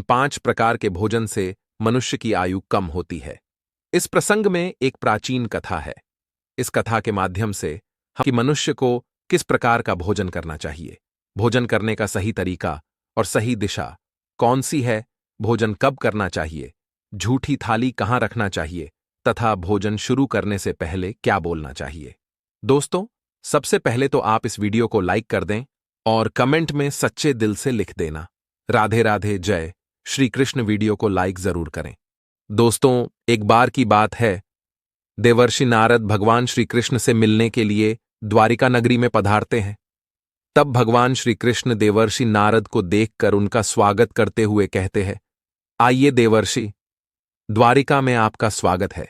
किन 5 प्रकार के भोजन से मनुष्य की आयु कम होती है। इस प्रसंग में एक प्राचीन कथा है। इस कथा के माध्यम से हम कि मनुष्य को किस प्रकार का भोजन करना चाहिए, भोजन करने का सही तरीका और सही दिशा कौन सी है, भोजन कब करना चाहिए, झूठी थाली कहाँ रखना चाहिए तथा भोजन शुरू करने से पहले क्या बोलना चाहिए। दोस्तों, सबसे पहले तो आप इस वीडियो को लाइक कर दें और कमेंट में सच्चे दिल से लिख देना, राधे राधे जय श्री कृष्ण। वीडियो को लाइक जरूर करें। दोस्तों, एक बार की बात है, देवर्षि नारद भगवान श्री कृष्ण से मिलने के लिए द्वारिका नगरी में पधारते हैं। तब भगवान श्री कृष्ण देवर्षि नारद को देखकर उनका स्वागत करते हुए कहते हैं, आइए देवर्षि, द्वारिका में आपका स्वागत है।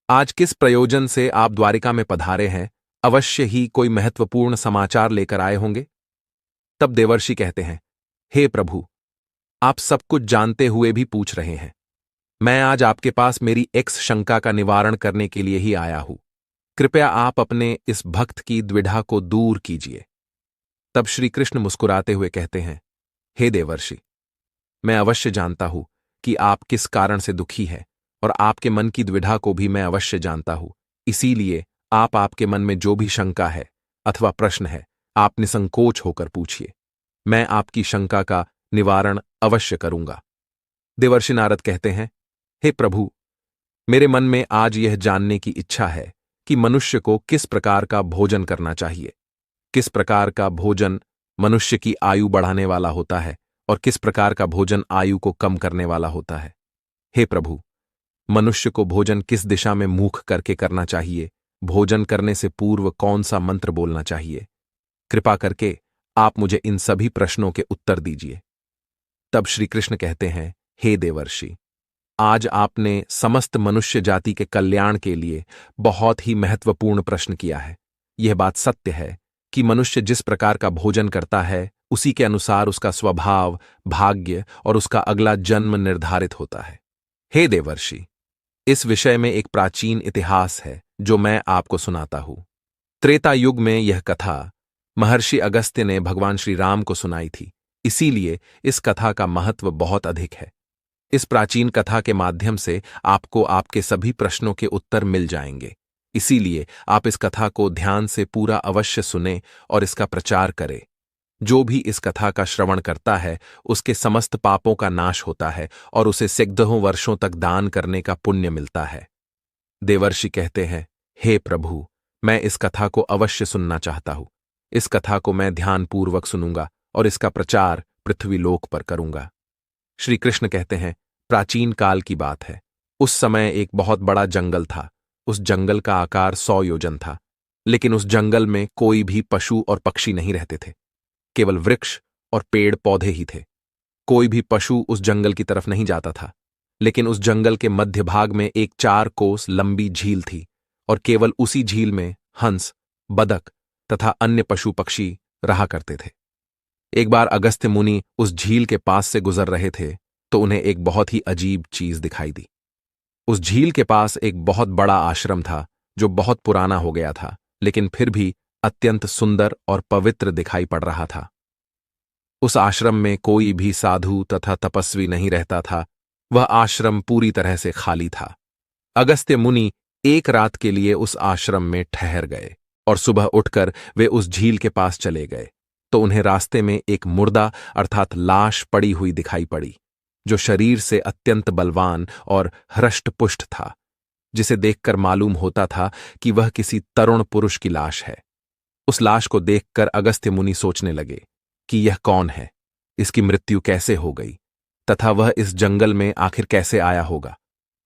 आज किस प्रयोजन से आप द्वारिका में पधारे हैं? अवश्य ही कोई महत्वपूर्ण समाचार लेकर आए होंगे। तब देवर्षि कहते हैं, हे प्रभु, आप सब कुछ जानते हुए भी पूछ रहे हैं। मैं आज आपके पास मेरी एक्स शंका का निवारण करने के लिए ही आया हूं। कृपया आप अपने इस भक्त की द्विधा को दूर कीजिए। तब श्री कृष्ण मुस्कुराते हुए कहते हैं, हे देवर्षि, मैं अवश्य जानता हूं कि आप किस कारण से दुखी हैं और आपके मन की द्विधा को भी मैं अवश्य जानता हूं। इसीलिए आपके मन में जो भी शंका है अथवा प्रश्न है, आप निसंकोच होकर पूछिए। मैं आपकी शंका का निवारण अवश्य करूंगा। देवर्षि नारद कहते हैं, हे प्रभु, मेरे मन में आज यह जानने की इच्छा है कि मनुष्य को किस प्रकार का भोजन करना चाहिए, किस प्रकार का भोजन मनुष्य की आयु बढ़ाने वाला होता है और किस प्रकार का भोजन आयु को कम करने वाला होता है। हे प्रभु, मनुष्य को भोजन किस दिशा में मुख करके करना चाहिए, भोजन करने से पूर्व कौन सा मंत्र बोलना चाहिए, कृपा करके आप मुझे इन सभी प्रश्नों के उत्तर दीजिए। तब श्री कृष्ण कहते हैं, हे देवर्षि, आज आपने समस्त मनुष्य जाति के कल्याण के लिए बहुत ही महत्वपूर्ण प्रश्न किया है। यह बात सत्य है कि मनुष्य जिस प्रकार का भोजन करता है, उसी के अनुसार उसका स्वभाव, भाग्य और उसका अगला जन्म निर्धारित होता है। हे देवर्षि, इस विषय में एक प्राचीन इतिहास है जो मैं आपको सुनाता हूं। त्रेता युग में यह कथा महर्षि अगस्त्य ने भगवान श्री राम को सुनाई थी, इसीलिए इस कथा का महत्व बहुत अधिक है। इस प्राचीन कथा के माध्यम से आपको आपके सभी प्रश्नों के उत्तर मिल जाएंगे। इसीलिए आप इस कथा को ध्यान से पूरा अवश्य सुने और इसका प्रचार करें। जो भी इस कथा का श्रवण करता है, उसके समस्त पापों का नाश होता है और उसे सैकड़ों वर्षों तक दान करने का पुण्य मिलता है। देवर्षि कहते हैं, हे प्रभु, मैं इस कथा को अवश्य सुनना चाहता हूं। इस कथा को मैं ध्यानपूर्वक सुनूंगा और इसका प्रचार पृथ्वीलोक पर करूंगा। श्री कृष्ण कहते हैं, प्राचीन काल की बात है। उस समय एक बहुत बड़ा जंगल था। उस जंगल का आकार 100 योजन था, लेकिन उस जंगल में कोई भी पशु और पक्षी नहीं रहते थे। केवल वृक्ष और पेड़ पौधे ही थे। कोई भी पशु उस जंगल की तरफ नहीं जाता था, लेकिन उस जंगल के मध्य भाग में एक 4 कोस लंबी झील थी और केवल उसी झील में हंस, बदक तथा अन्य पशु पक्षी रहा करते थे। एक बार अगस्त्य मुनि उस झील के पास से गुजर रहे थे तो उन्हें एक बहुत ही अजीब चीज दिखाई दी। उस झील के पास एक बहुत बड़ा आश्रम था जो बहुत पुराना हो गया था, लेकिन फिर भी अत्यंत सुंदर और पवित्र दिखाई पड़ रहा था। उस आश्रम में कोई भी साधु तथा तपस्वी नहीं रहता था। वह आश्रम पूरी तरह से खाली था। अगस्त्य मुनि एक रात के लिए उस आश्रम में ठहर गए और सुबह उठकर वे उस झील के पास चले गए तो उन्हें रास्ते में एक मुर्दा अर्थात लाश पड़ी हुई दिखाई पड़ी, जो शरीर से अत्यंत बलवान और हृष्टपुष्ट था, जिसे देखकर मालूम होता था कि वह किसी तरुण पुरुष की लाश है। उस लाश को देखकर अगस्त्य मुनि सोचने लगे कि यह कौन है, इसकी मृत्यु कैसे हो गई तथा वह इस जंगल में आखिर कैसे आया होगा।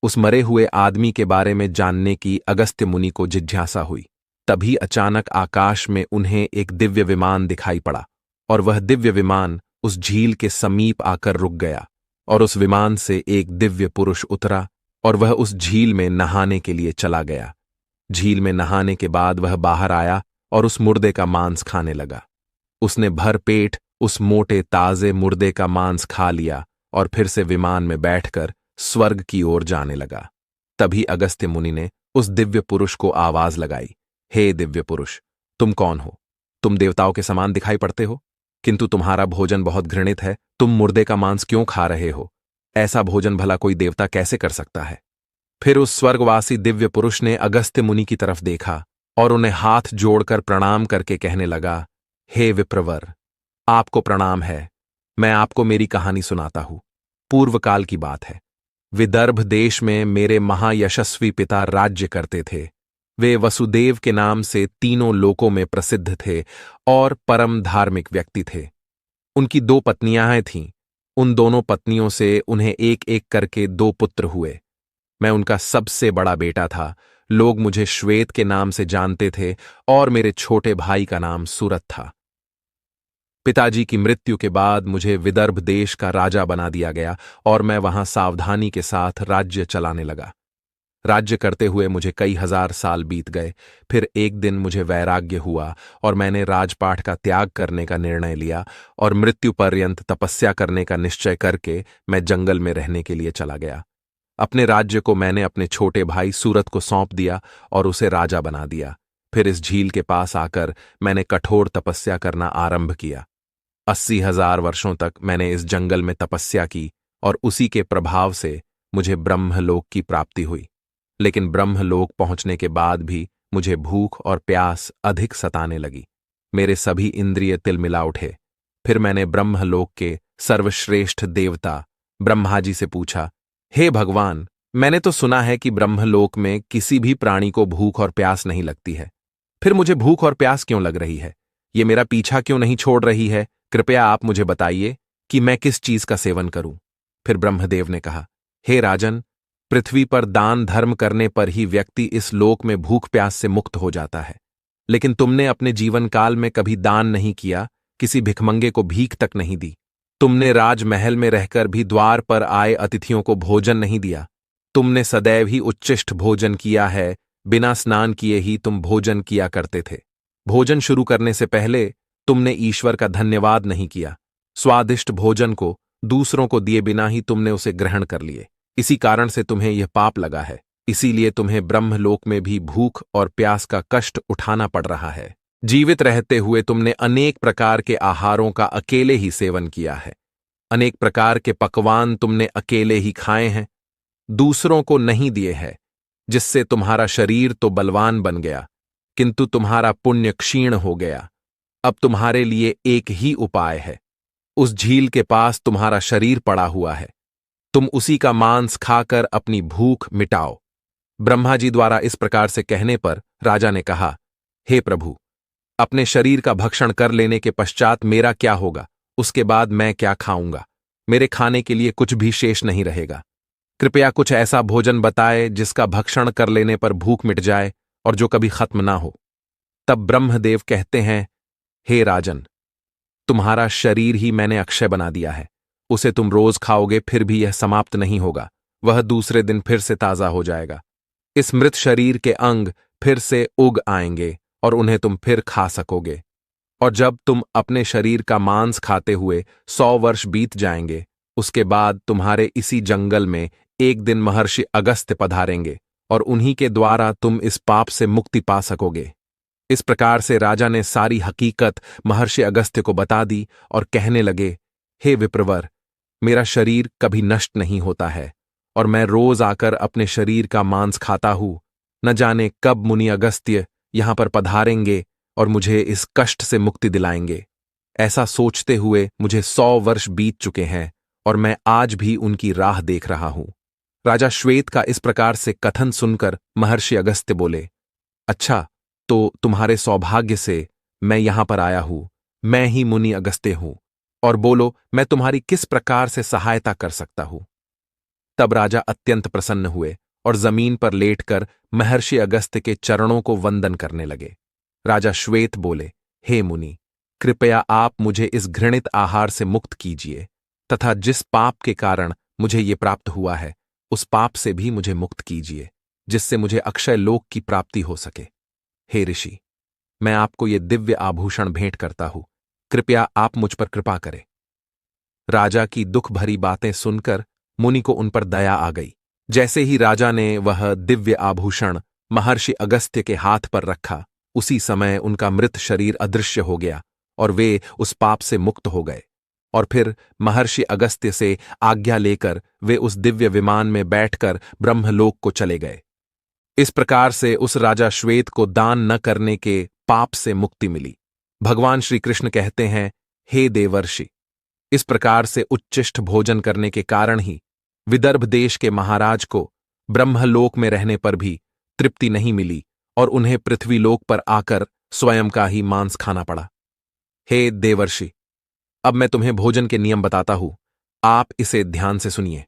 उस मरे हुए आदमी के बारे में जानने की अगस्त्य मुनि को जिज्ञासा हुई। तभी अचानक आकाश में उन्हें एक दिव्य विमान दिखाई पड़ा और वह दिव्य विमान उस झील के समीप आकर रुक गया और उस विमान से एक दिव्य पुरुष उतरा और वह उस झील में नहाने के लिए चला गया। झील में नहाने के बाद वह बाहर आया और उस मुर्दे का मांस खाने लगा। उसने भर पेट उस मोटे ताजे मुर्दे का मांस खा लिया और फिर से विमान में बैठकर स्वर्ग की ओर जाने लगा। तभी अगस्त्य मुनि ने उस दिव्य पुरुष को आवाज लगाई, हे दिव्य पुरुष, तुम कौन हो? तुम देवताओं के समान दिखाई पड़ते हो। किंतु तुम्हारा भोजन बहुत घृणित है। तुम मुर्दे का मांस क्यों खा रहे हो? ऐसा भोजन भला कोई देवता कैसे कर सकता है? फिर उस स्वर्गवासी दिव्य पुरुष ने अगस्त्य मुनि की तरफ देखा और उन्हें हाथ जोड़कर प्रणाम करके कहने लगा, हे विप्रवर, आपको प्रणाम है। मैं आपको मेरी कहानी सुनाता हूं। पूर्व काल की बात है। विदर्भ देश में मेरे महायशस्वी पिता राज्य करते थे। वे वसुदेव के नाम से तीनों लोकों में प्रसिद्ध थे और परम धार्मिक व्यक्ति थे। उनकी 2 पत्नियां थीं। उन दोनों पत्नियों से उन्हें एक एक करके 2 पुत्र हुए। मैं उनका सबसे बड़ा बेटा था। लोग मुझे श्वेत के नाम से जानते थे और मेरे छोटे भाई का नाम सूरत था। पिताजी की मृत्यु के बाद मुझे विदर्भ देश का राजा बना दिया गया और मैं वहां सावधानी के साथ राज्य चलाने लगा। राज्य करते हुए मुझे कई हजार साल बीत गए। फिर एक दिन मुझे वैराग्य हुआ और मैंने राजपाट का त्याग करने का निर्णय लिया और मृत्यु पर्यंत तपस्या करने का निश्चय करके मैं जंगल में रहने के लिए चला गया। अपने राज्य को मैंने अपने छोटे भाई सूरत को सौंप दिया और उसे राजा बना दिया। फिर इस झील के पास आकर मैंने कठोर तपस्या करना आरंभ किया। 80,000 वर्षों तक मैंने इस जंगल में तपस्या की और उसी के प्रभाव से मुझे ब्रह्मलोक की प्राप्ति हुई। लेकिन ब्रह्मलोक पहुंचने के बाद भी मुझे भूख और प्यास अधिक सताने लगी। मेरे सभी इंद्रिय तिलमिला उठे। फिर मैंने ब्रह्मलोक के सर्वश्रेष्ठ देवता ब्रह्मा जी से पूछा, हे भगवान, मैंने तो सुना है कि ब्रह्मलोक में किसी भी प्राणी को भूख और प्यास नहीं लगती है। फिर मुझे भूख और प्यास क्यों लग रही है? ये मेरा पीछा क्यों नहीं छोड़ रही है? कृपया आप मुझे बताइए कि मैं किस चीज का सेवन करूं। फिर ब्रह्मदेव ने कहा, हे राजन, पृथ्वी पर दान धर्म करने पर ही व्यक्ति इस लोक में भूख प्यास से मुक्त हो जाता है। लेकिन तुमने अपने जीवन काल में कभी दान नहीं किया, किसी भिखमंगे को भीख तक नहीं दी। तुमने राजमहल में रहकर भी द्वार पर आए अतिथियों को भोजन नहीं दिया। तुमने सदैव ही उच्चिष्ट भोजन किया है। बिना स्नान किए ही तुम भोजन किया करते थे। भोजन शुरू करने से पहले तुमने ईश्वर का धन्यवाद नहीं किया। स्वादिष्ट भोजन को दूसरों को दिए बिना ही तुमने उसे ग्रहण कर लिए। इसी कारण से तुम्हें यह पाप लगा है। इसीलिए तुम्हें ब्रह्मलोक में भी भूख और प्यास का कष्ट उठाना पड़ रहा है। जीवित रहते हुए तुमने अनेक प्रकार के आहारों का अकेले ही सेवन किया है। अनेक प्रकार के पकवान तुमने अकेले ही खाए हैं, दूसरों को नहीं दिए हैं, जिससे तुम्हारा शरीर तो बलवान बन गया, किंतु तुम्हारा पुण्य क्षीण हो गया। अब तुम्हारे लिए एक ही उपाय है। उस झील के पास तुम्हारा शरीर पड़ा हुआ है। तुम उसी का मांस खाकर अपनी भूख मिटाओ। ब्रह्मा जी द्वारा इस प्रकार से कहने पर राजा ने कहा, हे प्रभु, अपने शरीर का भक्षण कर लेने के पश्चात मेरा क्या होगा? उसके बाद मैं क्या खाऊंगा? मेरे खाने के लिए कुछ भी शेष नहीं रहेगा। कृपया कुछ ऐसा भोजन बताए जिसका भक्षण कर लेने पर भूख मिट जाए और जो कभी खत्म ना हो। तब ब्रह्मदेव कहते हैं, हे राजन, तुम्हारा शरीर ही मैंने अक्षय बना दिया है। उसे तुम रोज खाओगे फिर भी यह समाप्त नहीं होगा। वह दूसरे दिन फिर से ताजा हो जाएगा। इस मृत शरीर के अंग फिर से उग आएंगे और उन्हें तुम फिर खा सकोगे। और जब तुम अपने शरीर का मांस खाते हुए 100 वर्ष बीत जाएंगे, उसके बाद तुम्हारे इसी जंगल में एक दिन महर्षि अगस्त्य पधारेंगे और उन्हीं के द्वारा तुम इस पाप से मुक्ति पा सकोगे। इस प्रकार से राजा ने सारी हकीकत महर्षि अगस्त्य को बता दी और कहने लगे, हे विप्रवर, मेरा शरीर कभी नष्ट नहीं होता है और मैं रोज आकर अपने शरीर का मांस खाता हूं। न जाने कब मुनि अगस्त्य यहां पर पधारेंगे और मुझे इस कष्ट से मुक्ति दिलाएंगे। ऐसा सोचते हुए मुझे 100 वर्ष बीत चुके हैं और मैं आज भी उनकी राह देख रहा हूं। राजा श्वेत का इस प्रकार से कथन सुनकर महर्षि अगस्त्य बोले, अच्छा, तो तुम्हारे सौभाग्य से मैं यहां पर आया हूं। मैं ही मुनि अगस्त्य हूं, और बोलो मैं तुम्हारी किस प्रकार से सहायता कर सकता हूं। तब राजा अत्यंत प्रसन्न हुए और जमीन पर लेटकर महर्षि अगस्त्य के चरणों को वंदन करने लगे। राजा श्वेत बोले, हे मुनि, कृपया आप मुझे इस घृणित आहार से मुक्त कीजिए तथा जिस पाप के कारण मुझे ये प्राप्त हुआ है उस पाप से भी मुझे मुक्त कीजिए, जिससे मुझे अक्षय लोक की प्राप्ति हो सके। हे ऋषि, मैं आपको ये दिव्य आभूषण भेंट करता हूं। कृपया आप मुझ पर कृपा करें। राजा की दुख भरी बातें सुनकर मुनि को उन पर दया आ गई। जैसे ही राजा ने वह दिव्य आभूषण महर्षि अगस्त्य के हाथ पर रखा, उसी समय उनका मृत शरीर अदृश्य हो गया और वे उस पाप से मुक्त हो गए। और फिर महर्षि अगस्त्य से आज्ञा लेकर वे उस दिव्य विमान में बैठकर ब्रह्मलोक को चले गए। इस प्रकार से उस राजा श्वेत को दान न करने के पाप से मुक्ति मिली। भगवान श्री कृष्ण कहते हैं, हे देवर्षि, इस प्रकार से उच्चिष्ट भोजन करने के कारण ही विदर्भ देश के महाराज को ब्रह्मलोक में रहने पर भी तृप्ति नहीं मिली और उन्हें पृथ्वीलोक पर आकर स्वयं का ही मांस खाना पड़ा। हे देवर्षि, अब मैं तुम्हें भोजन के नियम बताता हूं, आप इसे ध्यान से सुनिए।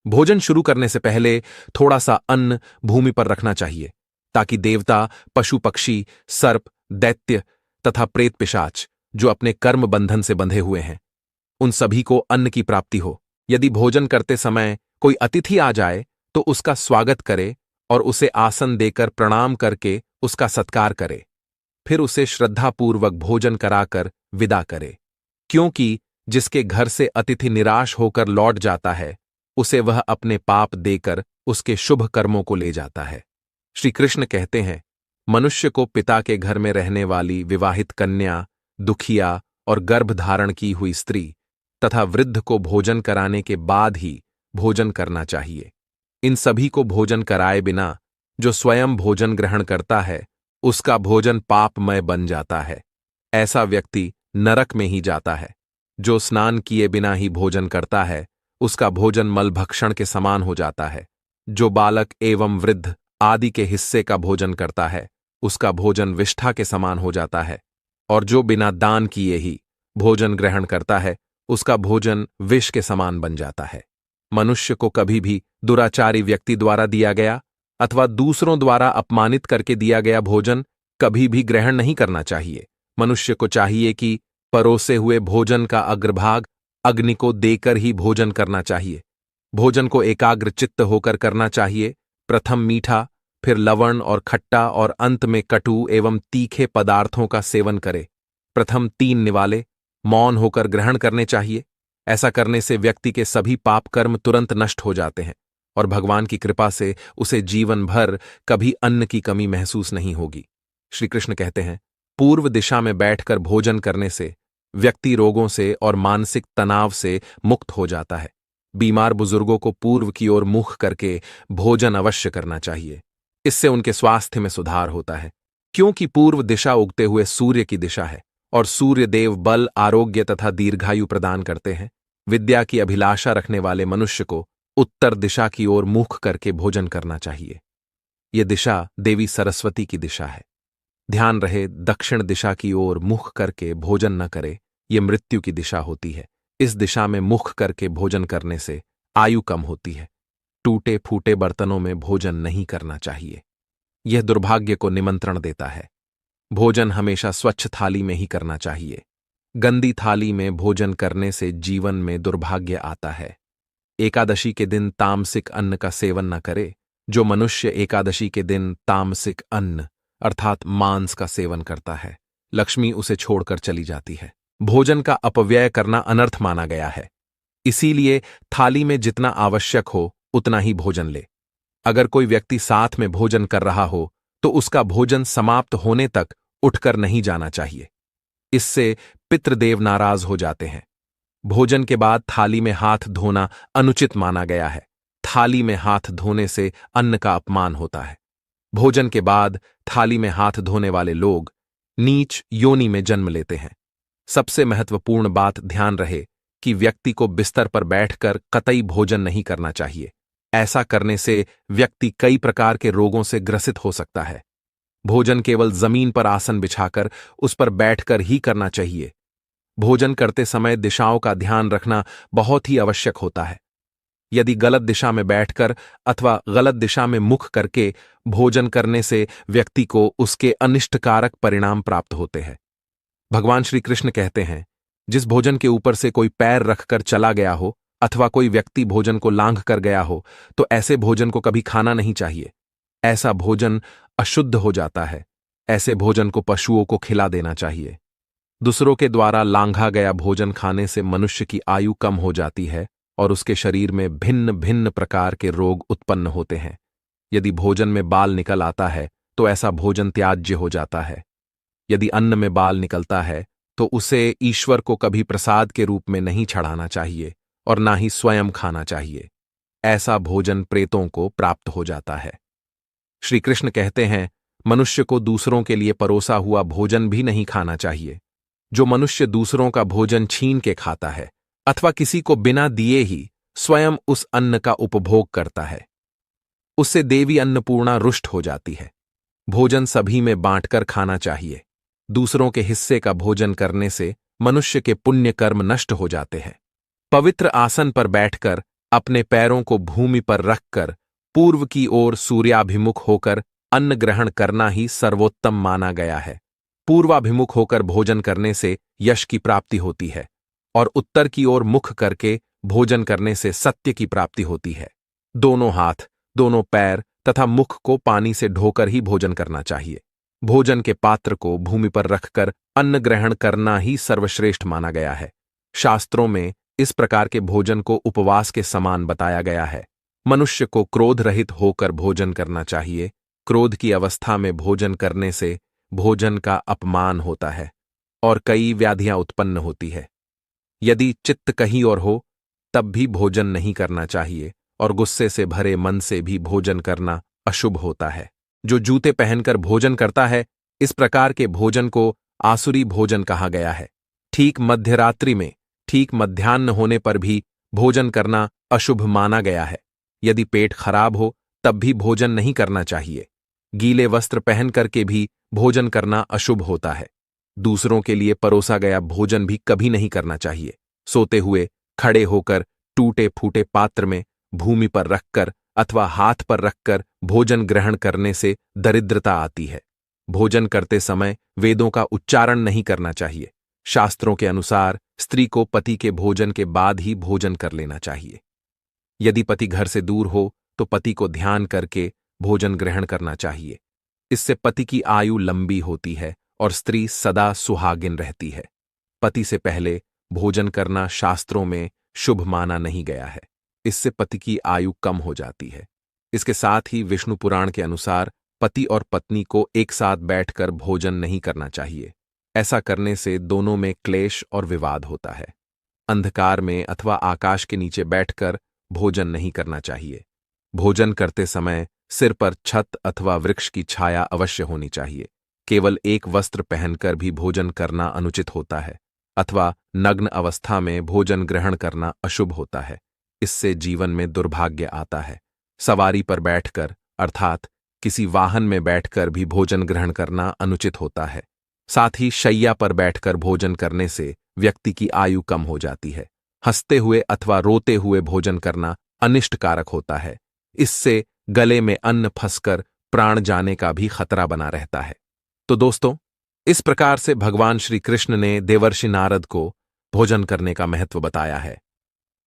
भोजन शुरू करने से पहले थोड़ा सा अन्न भूमि पर रखना चाहिए, ताकि देवता, पशु पक्षी, सर्प, दैत्य तथा प्रेत पिशाच जो अपने कर्म बंधन से बंधे हुए हैं, उन सभी को अन्न की प्राप्ति हो। यदि भोजन करते समय कोई अतिथि आ जाए तो उसका स्वागत करे और उसे आसन देकर प्रणाम करके उसका सत्कार करे। फिर उसे श्रद्धापूर्वक भोजन कराकर विदा करे, क्योंकि जिसके घर से अतिथि निराश होकर लौट जाता है, उसे वह अपने पाप देकर उसके शुभ कर्मों को ले जाता है। श्री कृष्ण कहते हैं, मनुष्य को पिता के घर में रहने वाली विवाहित कन्या, दुखिया और गर्भधारण की हुई स्त्री तथा वृद्ध को भोजन कराने के बाद ही भोजन करना चाहिए। इन सभी को भोजन कराए बिना जो स्वयं भोजन ग्रहण करता है, उसका भोजन पापमय बन जाता है। ऐसा व्यक्ति नरक में ही जाता है। जो स्नान किए बिना ही भोजन करता है, उसका भोजन मलभक्षण के समान हो जाता है। जो बालक एवं वृद्ध आदि के हिस्से का भोजन करता है, उसका भोजन विष्ठा के समान हो जाता है। और जो बिना दान किए ही भोजन ग्रहण करता है, उसका भोजन विष के समान बन जाता है। मनुष्य को कभी भी दुराचारी व्यक्ति द्वारा दिया गया अथवा दूसरों द्वारा अपमानित करके दिया गया भोजन कभी भी ग्रहण नहीं करना चाहिए। मनुष्य को चाहिए कि परोसे हुए भोजन का अग्रभाग अग्नि को देकर ही भोजन करना चाहिए। भोजन को एकाग्र चित्त होकर करना चाहिए। प्रथम मीठा, फिर लवण और खट्टा और अंत में कटु एवं तीखे पदार्थों का सेवन करे। प्रथम 3 निवाले मौन होकर ग्रहण करने चाहिए। ऐसा करने से व्यक्ति के सभी पाप कर्म तुरंत नष्ट हो जाते हैं और भगवान की कृपा से उसे जीवन भर कभी अन्न की कमी महसूस नहीं होगी। श्री कृष्ण कहते हैं, पूर्व दिशा में बैठकर भोजन करने से व्यक्ति रोगों से और मानसिक तनाव से मुक्त हो जाता है। बीमार बुजुर्गों को पूर्व की ओर मुख करके भोजन अवश्य करना चाहिए। इससे उनके स्वास्थ्य में सुधार होता है, क्योंकि पूर्व दिशा उगते हुए सूर्य की दिशा है और सूर्य देव बल, आरोग्य तथा दीर्घायु प्रदान करते हैं। विद्या की अभिलाषा रखने वाले मनुष्य को उत्तर दिशा की ओर मुख करके भोजन करना चाहिए। यह दिशा देवी सरस्वती की दिशा है। ध्यान रहे, दक्षिण दिशा की ओर मुख करके भोजन न करे, यह मृत्यु की दिशा होती है। इस दिशा में मुख करके भोजन करने से आयु कम होती है। टूटे फूटे बर्तनों में भोजन नहीं करना चाहिए, यह दुर्भाग्य को निमंत्रण देता है। भोजन हमेशा स्वच्छ थाली में ही करना चाहिए। गंदी थाली में भोजन करने से जीवन में दुर्भाग्य आता है। एकादशी के दिन तामसिक अन्न का सेवन न करे। जो मनुष्य एकादशी के दिन तामसिक अन्न अर्थात मांस का सेवन करता है, लक्ष्मी उसे छोड़कर चली जाती है। भोजन का अपव्यय करना अनर्थ माना गया है। इसीलिए थाली में जितना आवश्यक हो उतना ही भोजन ले। अगर कोई व्यक्ति साथ में भोजन कर रहा हो तो उसका भोजन समाप्त होने तक उठकर नहीं जाना चाहिए। इससे पितृदेव नाराज हो जाते हैं। भोजन के बाद थाली में हाथ धोना अनुचित माना गया है। थाली में हाथ धोने से अन्न का अपमान होता है। भोजन के बाद थाली में हाथ धोने वाले लोग नीच योनि में जन्म लेते हैं। सबसे महत्वपूर्ण बात ध्यान रहे कि व्यक्ति को बिस्तर पर बैठकर कतई भोजन नहीं करना चाहिए। ऐसा करने से व्यक्ति कई प्रकार के रोगों से ग्रसित हो सकता है। भोजन केवल जमीन पर आसन बिछाकर उस पर बैठकर ही करना चाहिए। भोजन करते समय दिशाओं का ध्यान रखना बहुत ही आवश्यक होता है। यदि गलत दिशा में बैठकर अथवा गलत दिशा में मुख करके भोजन करने से व्यक्ति को उसके अनिष्टकारक परिणाम प्राप्त होते हैं। भगवान श्री कृष्ण कहते हैं, जिस भोजन के ऊपर से कोई पैर रखकर चला गया हो अथवा कोई व्यक्ति भोजन को लांघ कर गया हो तो ऐसे भोजन को कभी खाना नहीं चाहिए। ऐसा भोजन अशुद्ध हो जाता है। ऐसे भोजन को पशुओं को खिला देना चाहिए। दूसरों के द्वारा लांघा गया भोजन खाने से मनुष्य की आयु कम हो जाती है और उसके शरीर में भिन्न भिन्न प्रकार के रोग उत्पन्न होते हैं। यदि भोजन में बाल निकल आता है तो ऐसा भोजन त्याज्य हो जाता है। यदि अन्न में बाल निकलता है तो उसे ईश्वर को कभी प्रसाद के रूप में नहीं चढ़ाना चाहिए और ना ही स्वयं खाना चाहिए। ऐसा भोजन प्रेतों को प्राप्त हो जाता है। श्री कृष्ण कहते हैं, मनुष्य को दूसरों के लिए परोसा हुआ भोजन भी नहीं खाना चाहिए। जो मनुष्य दूसरों का भोजन छीन के खाता है अथवा किसी को बिना दिए ही स्वयं उस अन्न का उपभोग करता है, उससे देवी अन्नपूर्णा रुष्ट हो जाती है। भोजन सभी में बांटकर खाना चाहिए। दूसरों के हिस्से का भोजन करने से मनुष्य के पुण्य कर्म नष्ट हो जाते हैं। पवित्र आसन पर बैठकर अपने पैरों को भूमि पर रखकर पूर्व की ओर सूर्याभिमुख होकर अन्न ग्रहण करना ही सर्वोत्तम माना गया है। पूर्वाभिमुख होकर भोजन करने से यश की प्राप्ति होती है और उत्तर की ओर मुख करके भोजन करने से सत्य की प्राप्ति होती है। दोनों हाथ, दोनों पैर तथा मुख को पानी से धोकर ही भोजन करना चाहिए। भोजन के पात्र को भूमि पर रखकर अन्न ग्रहण करना ही सर्वश्रेष्ठ माना गया है। शास्त्रों में इस प्रकार के भोजन को उपवास के समान बताया गया है। मनुष्य को क्रोध रहित होकर भोजन करना चाहिए। क्रोध की अवस्था में भोजन करने से भोजन का अपमान होता है और कई व्याधियां उत्पन्न होती है। यदि चित्त कहीं और हो तब भी भोजन नहीं करना चाहिए और गुस्से से भरे मन से भी भोजन करना अशुभ होता है। जो जूते पहनकर भोजन करता है, इस प्रकार के भोजन को आसुरी भोजन कहा गया है। ठीक मध्यरात्रि में, ठीक मध्याह्न होने पर भी भोजन करना अशुभ माना गया है। यदि पेट खराब हो तब भी भोजन नहीं करना चाहिए। गीले वस्त्र पहन करके भी भोजन करना अशुभ होता है। दूसरों के लिए परोसा गया भोजन भी कभी नहीं करना चाहिए। सोते हुए, खड़े होकर, टूटे फूटे पात्र में भूमि पर रखकर अथवा हाथ पर रखकर भोजन ग्रहण करने से दरिद्रता आती है। भोजन करते समय वेदों का उच्चारण नहीं करना चाहिए। शास्त्रों के अनुसार स्त्री को पति के भोजन के बाद ही भोजन कर लेना चाहिए। यदि पति घर से दूर हो तो पति को ध्यान करके भोजन ग्रहण करना चाहिए। इससे पति की आयु लंबी होती है और स्त्री सदा सुहागिन रहती है। पति से पहले भोजन करना शास्त्रों में शुभ माना नहीं गया है। इससे पति की आयु कम हो जाती है। इसके साथ ही विष्णु पुराण के अनुसार पति और पत्नी को एक साथ बैठकर भोजन नहीं करना चाहिए। ऐसा करने से दोनों में क्लेश और विवाद होता है। अंधकार में अथवा आकाश के नीचे बैठकर भोजन नहीं करना चाहिए। भोजन करते समय सिर पर छत अथवा वृक्ष की छाया अवश्य होनी चाहिए। केवल एक वस्त्र पहनकर भी भोजन करना अनुचित होता है अथवा नग्न अवस्था में भोजन ग्रहण करना अशुभ होता है। इससे जीवन में दुर्भाग्य आता है। सवारी पर बैठकर अर्थात किसी वाहन में बैठकर भी भोजन ग्रहण करना अनुचित होता है। साथ ही शैया पर बैठकर भोजन करने से व्यक्ति की आयु कम हो जाती है। हंसते हुए अथवा रोते हुए भोजन करना अनिष्टकारक होता है। इससे गले में अन्न फंसकर प्राण जाने का भी खतरा बना रहता है। तो दोस्तों, इस प्रकार से भगवान श्री कृष्ण ने देवर्षि नारद को भोजन करने का महत्व बताया है।